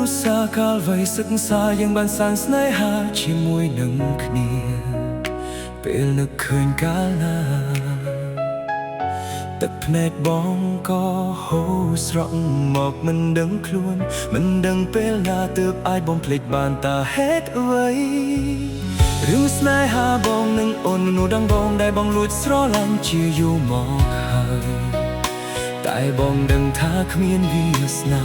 នុស្សាកាលវ័យសិក្សាយ៉ាងបានសាងស្នេហាជាមួយនឹងគ្នាពេលនឹកឃើញកាលណាទឹកភ្នែកបងក៏ហូរស្រក់មកមិនដឹងខ្លួនមិនដឹងពេលណាទើបអាចបំភ្លេចបានតាហេតុអ្វីរឿងស្នេហាបងនឹងអូននោះដឹងបងដែលបងលួចស្រឡាញ់ជាយូរមកហើយតែបងដឹងថាគ្មានវាសនា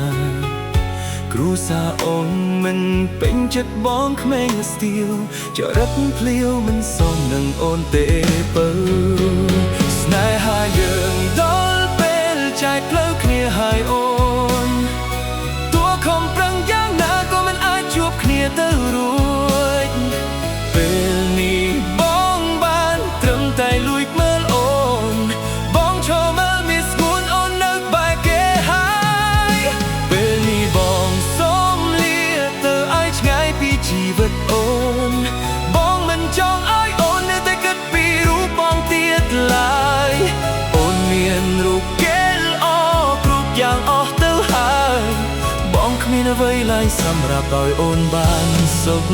គ្រួសារអូនមិនពេញចិត្តបងក្មេងស្ទៀវចរិតភ្លាវមិនសមនឹងអូនទេបើស្នេហាយើងដល់ពេលចែកផ្លូវគ្នាហើយអូនតួខំប្រឹងយ៉ាងណាក៏មិនអាចជួបគ្នាទៅរួចពេលនេះបងបានត្រឹមតែលួចមើលអូនបងឈរមើលមានស្ងួនអូននៅបែកគេហើយពេលនេះបងសូមលាទៅឲ្យឆ្ងាយពីជីវិតអូនបងមិនចង់ឲ្យអូននៅតែគិតពីរូបបងទៀតឡើយអូនមានរូបគេល្អគ្រប់យ៉ាងអស់ទៅហើយបងគ្មានអ្វីឡើយសម្រាប់ឲ្យអូនបានសុខ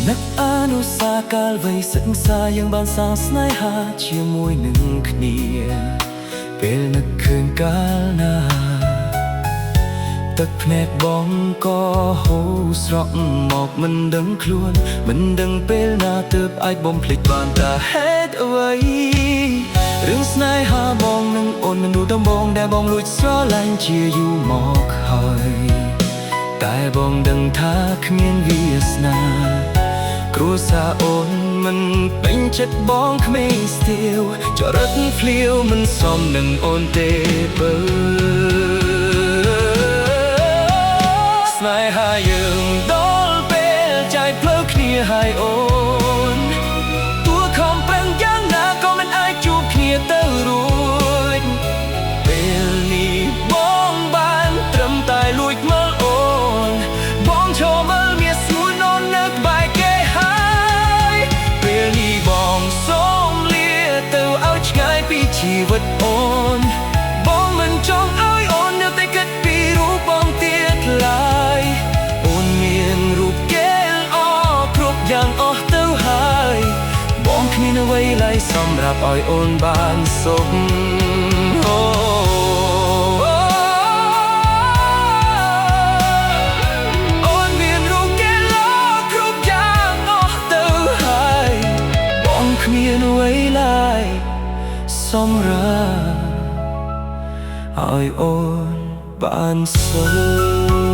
នឹកអនុស្សាកាលវ័យសិក្សាយ៉ាងបានសាងស្នេហាជាមួយនឹងគ្នាពេលនឹកឃើញកាលណាទឹកភ្នែកបងក៏ហូរស្រក់មកមិនដឹងខ្លួនមិនដឹងពេលណាទើបអាចបំភ្លេចបានតាហេតុអ្វីរឿងស្នេហាបងនឹងអូននឹងនោះដំបងដែលបងលួចស្រឡាញ់ជាយូរមកហើយតែបងដឹងថាគ្មានវាសនាគ្រួសារអូនមិនពេញចិត្តបងក្មេងស្ទៀវចរិតភ្លាវមិនសមនឹងអូនទេបើស្នេហាយើងដល់ពេលចែកផ្លូវគ្នាហើយអូនតួខំប្រឹងយ៉ាងណាក៏មិនអាចជួបគ្នាទៅរួចពេលនេះបងបានត្រឹមតែលួចមើលអូនបងឈរមើលមានស្ងួនអូននៅក្បែរគេពេលនេះបងសូមលាទៅឲ្យឆ្ងាយពីជីវិតអូនបងមិនចង់ឲ្យអូននៅតែគិតពីរូបបងទៀតឡើយអូនមានរូបគេល្អគ្រប់យ៉ាងអស់ទៅហើយបងគ្មានអ្វីឡើយសម្រាប់ឲ្យអូនបានសុខមានអ្វីឡើយសម្រាប់ឲ្យអូនបានសុខ